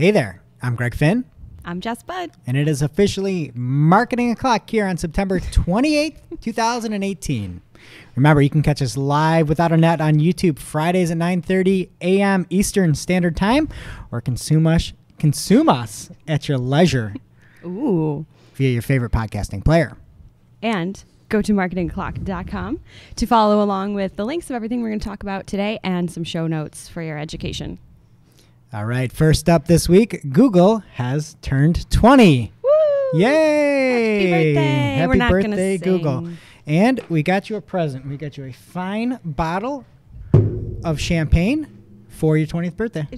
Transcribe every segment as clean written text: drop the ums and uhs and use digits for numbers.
Hey there, I'm Greg Finn. I'm Jess Budd. And it is officially Marketing O'Clock here on September 28th, 2018. Remember, you can catch us live without a net on YouTube Fridays at 9:30 a.m. Eastern Standard Time, or consume us at your leisure. Ooh. Via your favorite podcasting player. And go to marketingoclock.com to follow along with the links of everything we're going to talk about today and some show notes for your education. All right, first up this week, Google has turned 20. Woo! Yay! Happy birthday. Happy We're not birthday, gonna Google. sing. And we got you a present. We got you a fine bottle of champagne for your 20th birthday.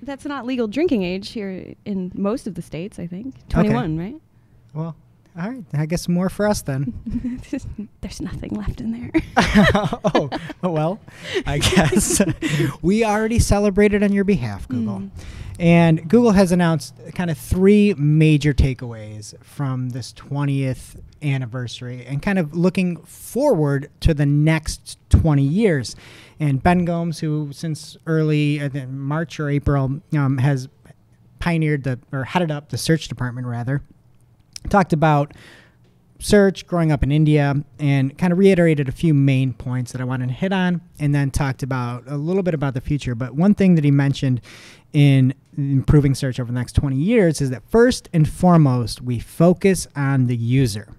That's not legal drinking age here in most of the states, I think. 21, right? Well, all right. I guess more for us then. There's nothing left in there. Oh, well, I guess we already celebrated on your behalf, Google. And Google has announced kind of three major takeaways from this 20th anniversary and kind of looking forward to the next 20 years. And Ben Gomes, who since early March or April has pioneered headed up the search department rather, talked about search growing up in India and kind of reiterated a few main points that I wanted to hit on, and then talked about a little bit about the future. But one thing that he mentioned in improving search over the next 20 years is that first and foremost, we focus on the user.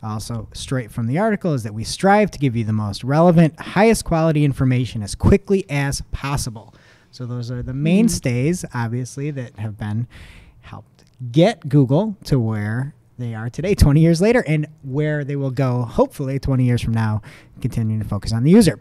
Also, straight from the article is that we strive to give you the most relevant, highest quality information as quickly as possible. So those are the mainstays, obviously, that have been helped get Google to where they are today, 20 years later, and where they will go, hopefully, 20 years from now, continuing to focus on the user.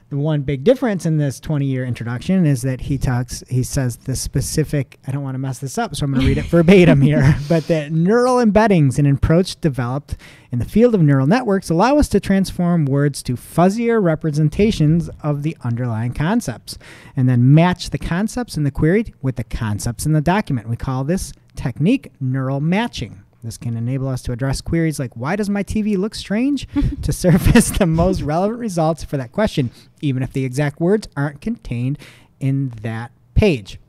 The one big difference in this 20-year introduction is that he says the specific, I don't want to mess this up, so I'm going to read it verbatim here, but that neural embeddings, an approach developed in the field of neural networks, allow us to transform words to fuzzier representations of the underlying concepts, and then match the concepts in the query with the concepts in the document. We call this technique neural matching. This can enable us to address queries like, why does my TV look strange? To surface the most relevant results for that question, even if the exact words aren't contained in that page.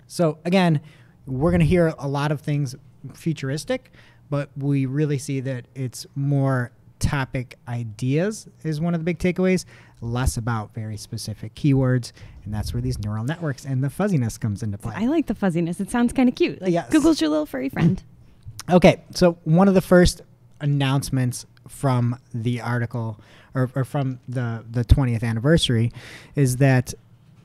So again, we're going to hear a lot of things futuristic, but we really see that it's more topic ideas is one of the big takeaways, less about very specific keywords. And that's where these neural networks and the fuzziness comes into play. I like the fuzziness. It sounds kind of cute. Like Yes. Google's your little furry friend. Okay, so one of the first announcements from the article or from the 20th anniversary is that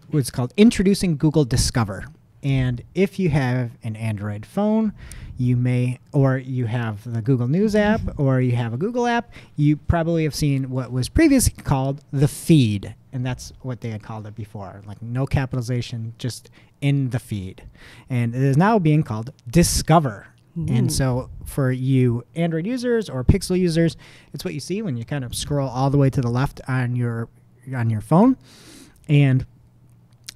what's called Introducing Google Discover. And if you have an Android phone, you may, or you have the Google News app, or you have a Google app, you probably have seen what was previously called the feed. And that's what they had called it before, like no capitalization, just in the feed. And it is now being called Discover. And so for you Android users or Pixel users, it's what you see when you kind of scroll all the way to the left on your phone. And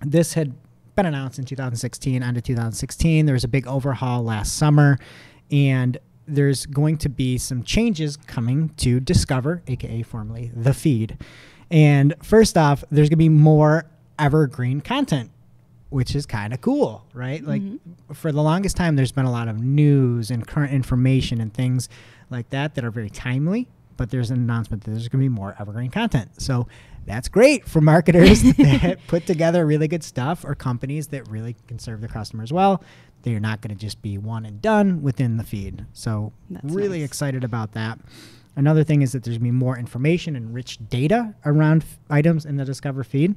this had been announced in 2016, end of 2016. There was a big overhaul last summer, and there's going to be some changes coming to Discover, aka formerly the feed. And first off, there's going to be more evergreen content, which is kind of cool, right? Like for the longest time, there's been a lot of news and current information and things like that are very timely, but there's an announcement that there's going to be more evergreen content. So that's great for marketers that put together really good stuff, or companies that really can serve their customers well. They're not going to just be one and done within the feed. So that's really nice. Excited about that. Another thing is that there's going to be more information and rich data around items in the Discover feed.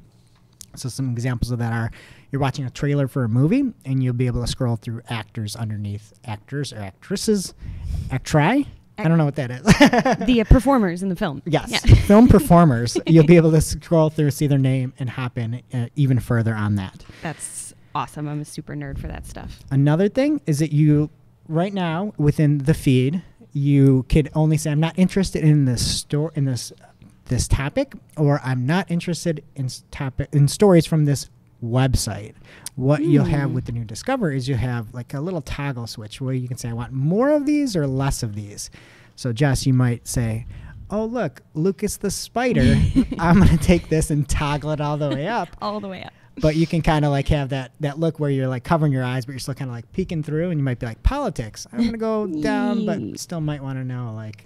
So some examples of that are you're watching a trailer for a movie and you'll be able to scroll through actors underneath actors or actresses. Actri? I don't know what that is. The performers in the film. Yes. Yeah. Film performers. You'll be able to scroll through, see their name, and hop in even further on that. That's awesome. I'm a super nerd for that stuff. Another thing is that you, right now, within the feed, you could only say, I'm not interested in this this topic, or I'm not interested in stories from this website. What you'll have with the new Discover is you have like a little toggle switch where you can say, I want more of these or less of these. So Jess, you might say, oh, look, Lucas the spider. I'm going to take this and toggle it all the way up. All the way up. But you can kind of like have that look where you're like covering your eyes, but you're still kind of like peeking through, and you might be like, politics. I'm going to go down, but still might want to know like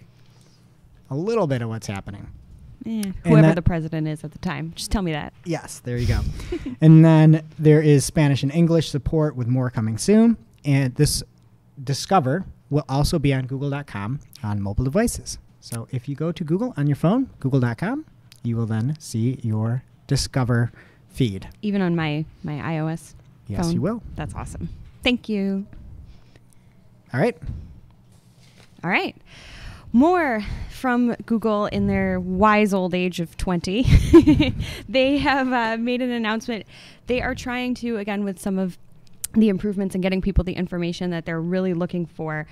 a little bit of what's happening. Yeah, whoever the president is at the time. Just tell me that. Yes, there you go. And then there is Spanish and English support with more coming soon. And this Discover will also be on Google.com on mobile devices. So if you go to Google on your phone, Google.com, you will then see your Discover feed. Even on my iOS Yes, phone? you will. That's awesome. Thank you. All right. More from Google in their wise old age of 20. They have made an announcement. They are trying to, again, with some of the improvements and getting people the information that they're really looking for,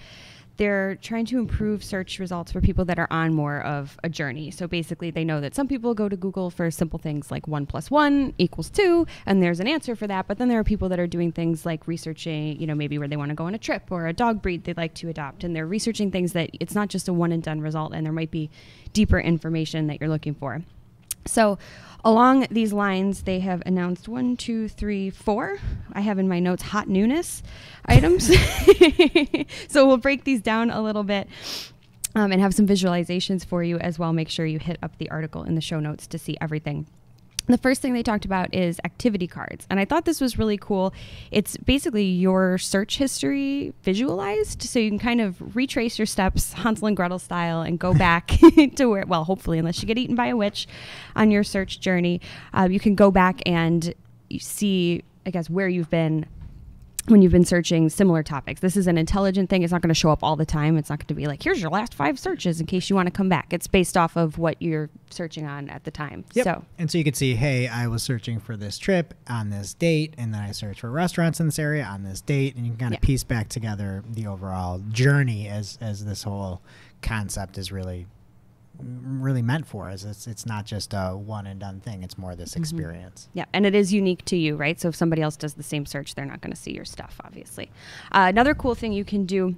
they're trying to improve search results for people that are on more of a journey. So basically, they know that some people go to Google for simple things like 1 + 1 = 2, and there's an answer for that. But then there are people that are doing things like researching, maybe where they want to go on a trip or a dog breed they'd like to adopt. And they're researching things that it's not just a one and done result, and there might be deeper information that you're looking for. So along these lines, they have announced 1, 2, 3, 4. I have in my notes hot newness items. So we'll break these down a little bit and have some visualizations for you as well. Make sure you hit up the article in the show notes to see everything. The first thing they talked about is activity cards. And I thought this was really cool. It's basically your search history visualized. So you can kind of retrace your steps, Hansel and Gretel style, and go back to where, well, hopefully, unless you get eaten by a witch on your search journey, you can go back and you see, I guess, where you've been when you've been searching similar topics. This is an intelligent thing. It's not going to show up all the time. It's not going to be like, here's your last 5 searches in case you want to come back. It's based off of what you're searching on at the time. Yep. And so you could see, hey, I was searching for this trip on this date, and then I searched for restaurants in this area on this date, and you can kind of piece back together the overall journey as this whole concept is really meant for us. It's not just a one and done thing. It's more this experience. Yeah, and it is unique to you, right? So if somebody else does the same search, they're not going to see your stuff, obviously. Another cool thing you can do,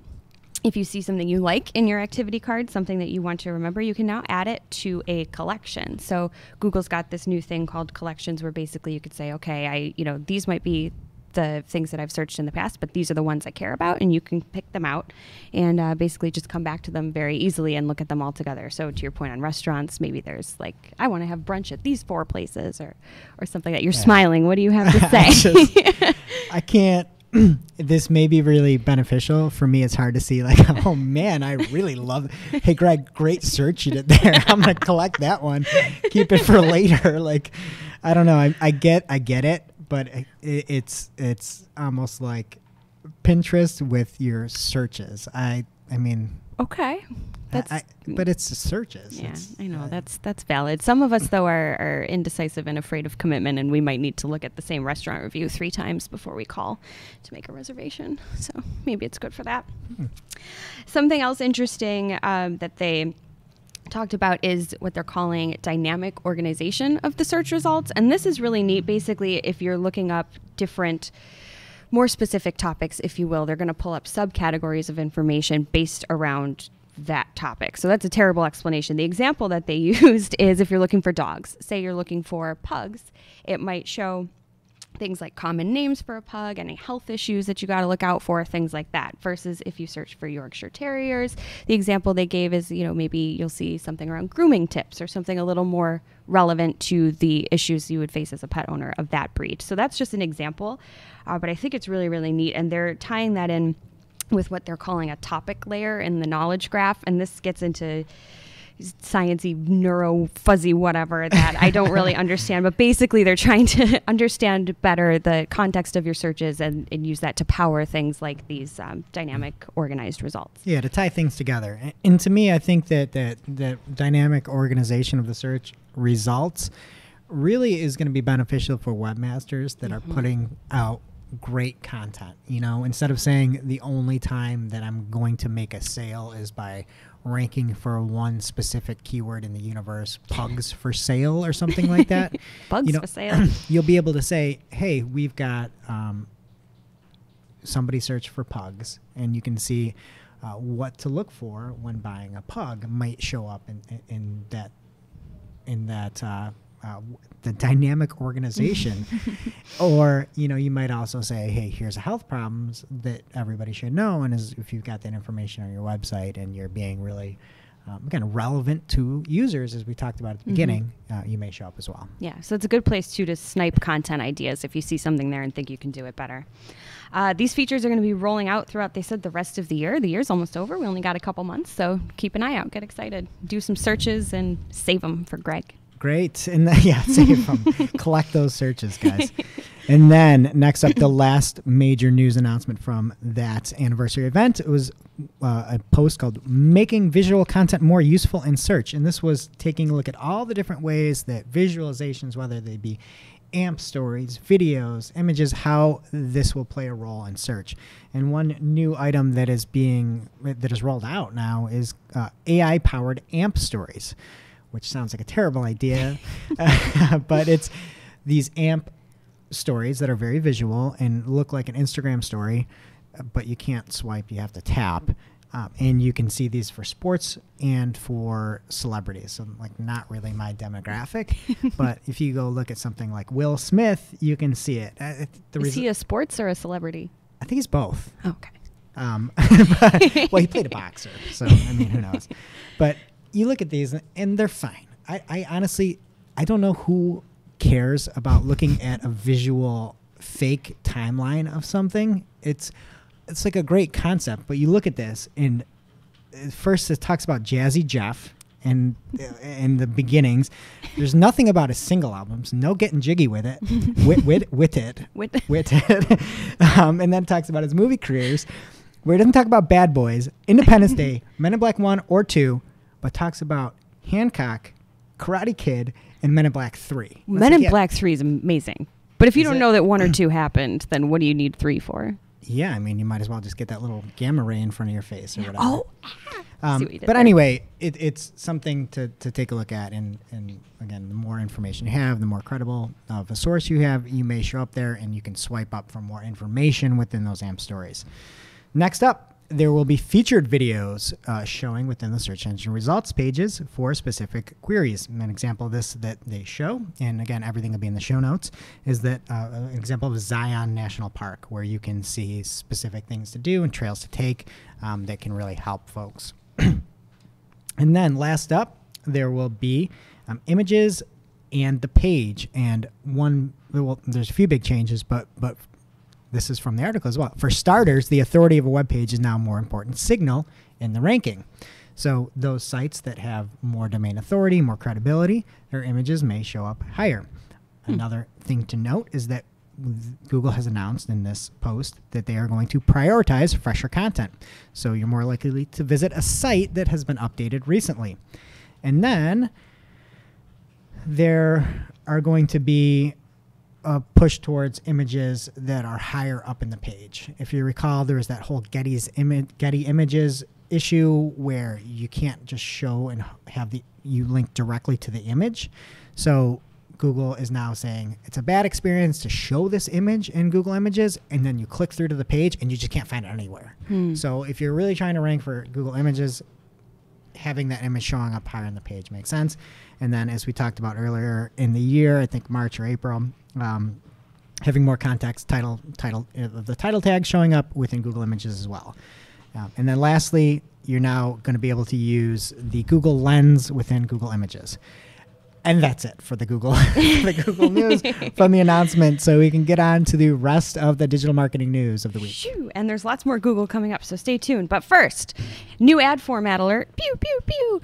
if you see something you like in your activity card, something that you want to remember, you can now add it to a collection. So Google's got this new thing called collections, where basically you could say, okay, these might be the things that I've searched in the past, but these are the ones I care about, and you can pick them out and basically just come back to them very easily and look at them all together. So to your point on restaurants, maybe there's like, I want to have brunch at these 4 places or something like that. You're smiling. What do you have to say? I can't. This may be really beneficial for me. It's hard to see like, oh man, I really love it. Hey Greg, great search you did there. I'm going to collect that one. Keep it for later. Like, I don't know. I get it. But it's almost like Pinterest with your searches. I mean. Okay. But it's searches. Yeah, I know. That's valid. Some of us, though, are indecisive and afraid of commitment, and we might need to look at the same restaurant review 3 times before we call to make a reservation. So maybe it's good for that. Something else interesting that they talked about is what they're calling dynamic organization of the search results. And this is really neat. Basically, if you're looking up different, more specific topics, if you will, they're going to pull up subcategories of information based around that topic. So that's a terrible explanation. The example that they used is if you're looking for dogs, say you're looking for pugs, it might show things like common names for a pug, any health issues that you got to look out for, things like that. Versus if you search for Yorkshire Terriers, the example they gave is, maybe you'll see something around grooming tips or something a little more relevant to the issues you would face as a pet owner of that breed. So that's just an example, but I think it's really, really neat. And they're tying that in with what they're calling a topic layer in the knowledge graph. And this gets into sciencey, neuro, fuzzy, whatever that I don't really understand. But basically, they're trying to understand better the context of your searches and use that to power things like these dynamic, organized results. Yeah, to tie things together. And to me, I think that dynamic organization of the search results really is going to be beneficial for webmasters that are putting out great content. Instead of saying the only time that I'm going to make a sale is by ranking for one specific keyword in the universe, pugs for sale or something like that. Pugs for sale. You'll be able to say, hey, we've got somebody search for pugs, and you can see what to look for when buying a pug might show up in that the dynamic organization. Or, you might also say, hey, here's health problems that everybody should know. And if you've got that information on your website and you're being really again, relevant to users, as we talked about at the beginning, you may show up as well. Yeah, so it's a good place to snipe content ideas if you see something there and think you can do it better. These features are going to be rolling out throughout, they said, the rest of the year. The year's almost over. We only got a couple months, so keep an eye out. Get excited. Do some searches and save them for Greg. Great. And save them. Collect those searches, guys. And then next up, the last major news announcement from that anniversary event, it was a post called Making Visual Content More Useful in Search. And this was taking a look at all the different ways that visualizations, whether they be AMP stories, videos, images, how this will play a role in search. And one new item that is rolled out now is AI-powered AMP stories, which sounds like a terrible idea, but it's these AMP stories that are very visual and look like an Instagram story, but you can't swipe, you have to tap. And you can see these for sports and for celebrities. So like not really my demographic, but if you go look at something like Will Smith, you can see it. Is he a sports or a celebrity? I think he's both. Okay. Well, he played a boxer, so I mean, who knows? But you look at these and they're fine. I honestly, I don't know who cares about looking at a visual fake timeline of something. It's like a great concept, but you look at this and first it talks about Jazzy Jeff and in the beginnings. There's nothing about his single albums, no getting jiggy with it, with it. And then it talks about his movie careers, where it doesn't talk about Bad Boys, Independence Day, Men in Black 1 or 2, but talks about Hancock, Karate Kid, and Men in Black 3. Men in Black 3 is amazing. But if you don't know that 1 or 2 happened, then what do you need 3 for? Yeah, I mean, you might as well just get that little gamma ray in front of your face or whatever. Oh, but anyway, it's something to take a look at. And again, the more information you have, the more credible of a source you have, you may show up there and you can swipe up for more information within those AMP stories. Next up, there will be featured videos showing within the search engine results pages for specific queries. An example of this that they show, and again, everything will be in the show notes, is that an example of Zion National Park, where you can see specific things to do and trails to take that can really help folks. And then last up, there will be images and the page. And there's a few big changes, but this is from the article as well. For starters, the authority of a web page is now a more important signal in the ranking. So those sites that have more domain authority, more credibility, their images may show up higher. Another thing to note is that Google has announced in this post that they are going to prioritize fresher content. So you're more likely to visit a site that has been updated recently. And then there are going to be a push towards images that are higher up in the page. If you recall, there was that whole Getty Images issue where you can't just show and have you link directly to the image. So Google is now saying it's a bad experience to show this image in Google Images, and then you click through to the page and you just can't find it anywhere. So if you're really trying to rank for Google Images, having that image showing up higher on the page makes sense. And then, as we talked about earlier in the year, I think March or April, having more context, the title tag showing up within Google Images as well. And then lastly, you're now going to be able to use the Google Lens within Google Images. And that's it for the Google news from the announcement. So we can get on to the rest of the digital marketing news of the week. Shoo, and there's lots more Google coming up, so stay tuned. But first, new ad format alert. Pew, pew, pew.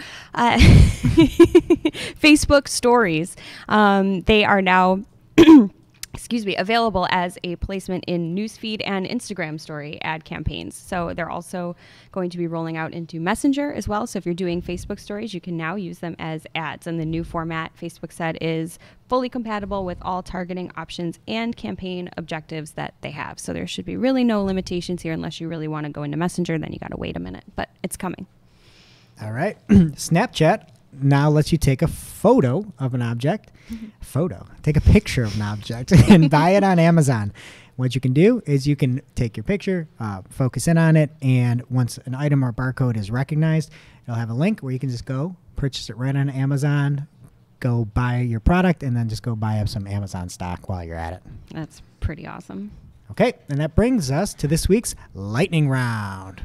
Facebook Stories. They are now available as a placement in Newsfeed and Instagram story ad campaigns. So they're also going to be rolling out into Messenger as well. So if you're doing Facebook stories, you can now use them as ads. And the new format, Facebook said, is fully compatible with all targeting options and campaign objectives that they have. So there should be really no limitations here unless you really want to go into Messenger. Then you got to wait a minute, but it's coming. All right. Snapchat now lets you take a photo of an object. Take a picture of an object and buy it on Amazon what you can do is you can take your picture, focus in on it, and once an item or barcode is recognized, it'll have a link where you can just go purchase it right on Amazon, go buy your product, and then just go buy up some Amazon stock while you're at it. That's pretty awesome. Okay, and that brings us to this week's lightning round.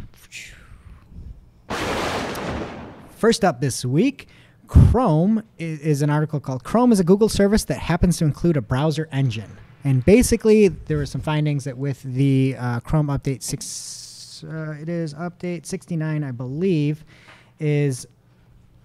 First up this week, Chrome is an article called Chrome is a Google service that happens to include a browser engine. And basically, there were some findings that with the Chrome update update 69, I believe, is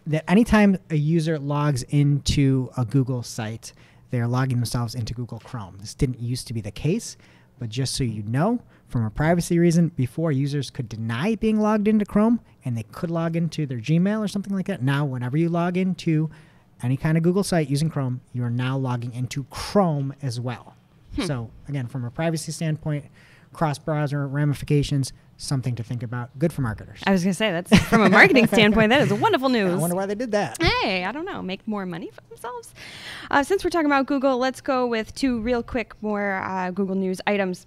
that anytime a user logs into a Google site, they're logging themselves into Google Chrome. This didn't used to be the case, but just so you know, from a privacy reason, before users could deny being logged into Chrome and they could log into their Gmail or something like that. Now, whenever you log into any kind of Google site using Chrome, you are now logging into Chrome as well. So again, from a privacy standpoint, cross-browser ramifications, something to think about. Good for marketers. I was going to say, that's from a marketing standpoint, that is wonderful news. I wonder why they did that. Hey, I don't know. Make more money for themselves. Since we're talking about Google, let's go with two real quick more Google News items.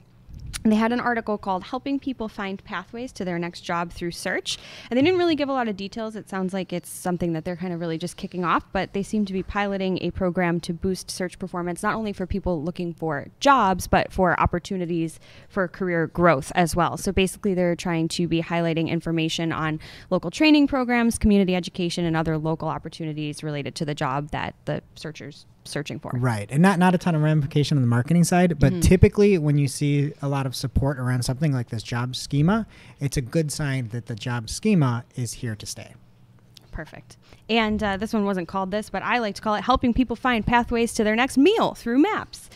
They had an article called Helping People Find Pathways to Their Next Job Through Search. And they didn't really give a lot of details. It sounds like it's something that they're kind of really just kicking off, but they seem to be piloting a program to boost search performance, not only for people looking for jobs, but for opportunities for career growth as well. So basically, they're trying to be highlighting information on local training programs, community education, and other local opportunities related to the job that the searchers searching for. Right. And not a ton of ramification on the marketing side, but typically when you see a lot of support around something like this job schema, it's a good sign that the job schema is here to stay. Perfect. And this one wasn't called this, but I like to call it Helping People Find Pathways to Their Next Meal Through Maps.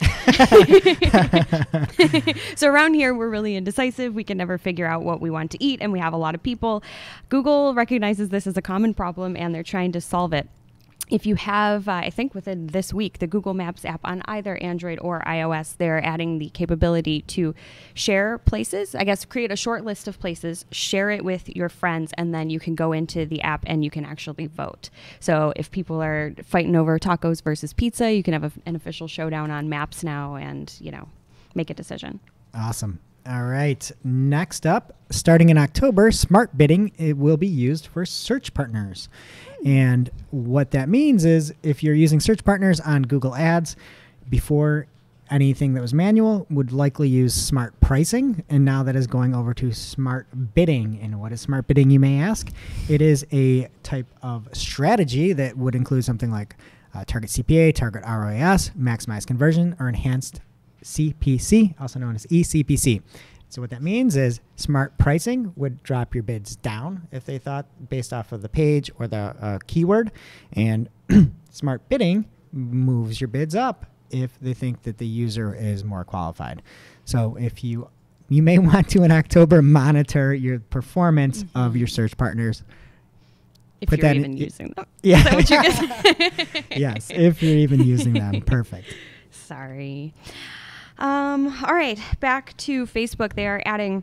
So around here, we're really indecisive. We can never figure out what we want to eat, and we have a lot of people. Google recognizes this as a common problem, and they're trying to solve it. If you have, I think within this week, the Google Maps app on either Android or iOS, they're adding the capability to share places. I guess create a short list of places, share it with your friends, and then you can go into the app and you can actually vote. So if people are fighting over tacos versus pizza, you can have an official showdown on Maps now and, make a decision. Awesome. All right. Next up, starting in October, smart bidding will be used for search partners. And what that means is if you're using search partners on Google Ads, before anything that was manual would likely use smart pricing. And now that is going over to smart bidding. And what is smart bidding, you may ask? It is a type of strategy that would include something like target CPA, target ROAS, maximize conversion, or enhanced CPC, also known as eCPC. So what that means is smart pricing would drop your bids down if they thought based off of the page or the keyword, and smart bidding moves your bids up if they think that the user is more qualified. So if you may want to in October monitor your performance of your search partners. If you're even using them. Yeah. Is that what you're going to say? Yes, if you're even using them. Perfect. Sorry. All right, back to Facebook. They are adding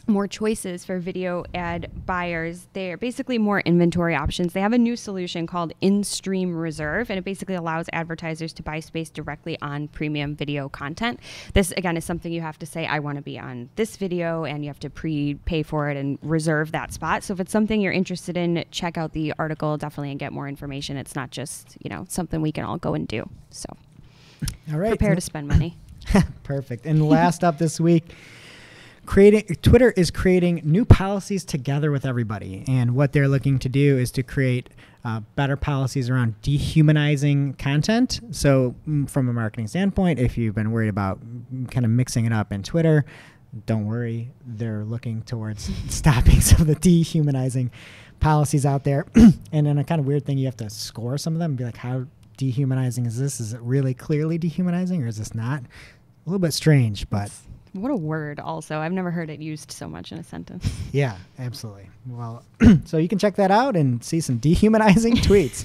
more choices for video ad buyers. They're basically more inventory options. They have a new solution called In-Stream Reserve, and it basically allows advertisers to buy space directly on premium video content. This, again, is something you have to say, I want to be on this video, and you have to pay for it and reserve that spot. So if it's something you're interested in, check out the article definitely and get more information. It's not just, something we can all go and do. So all right, prepare to spend money. Perfect. And last up this week, Twitter is creating new policies together with everybody. And what they're looking to do is to create better policies around dehumanizing content. So from a marketing standpoint, if you've been worried about kind of mixing it up in Twitter, don't worry. They're looking towards stopping some of the dehumanizing policies out there. And then a kind of weird thing, you have to score some of them and be like, how dehumanizing is this? Is it really clearly dehumanizing, or is this not? A little bit strange, but what a word. Also, I've never heard it used so much in a sentence. Yeah, absolutely. Well, so you can check that out and see some dehumanizing tweets.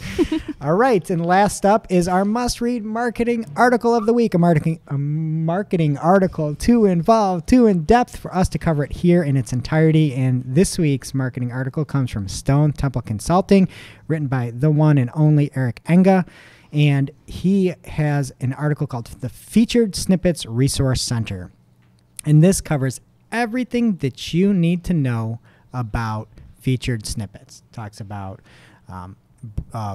All right, and last up is our must-read marketing article of the week. A marketing article too involved, too in depth for us to cover it here in its entirety. And this week's marketing article comes from Stone Temple Consulting, written by the one and only Eric Enge. And he has an article called The Featured Snippets Resource Center. And this covers everything that you need to know about featured snippets. Talks about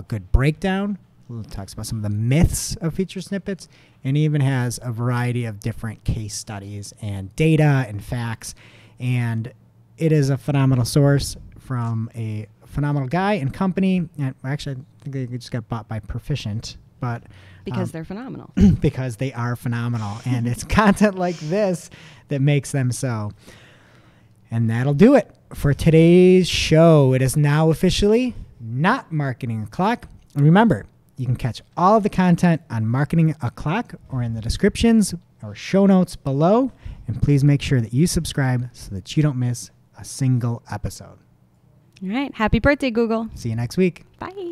good breakdown. Talks about some of the myths of featured snippets, and even has a variety of different case studies and data and facts. And it is a phenomenal source from a phenomenal guy and company. And actually, I think they just got bought by Proficient, but because they're phenomenal. because they are phenomenal, and it's content like this that makes them so. And that'll do it for today's show. It is now officially not Marketing O'Clock. And remember, you can catch all of the content on Marketing O'Clock or in the descriptions or show notes below. And please make sure that you subscribe so that you don't miss a single episode. All right. Happy birthday, Google. See you next week. Bye.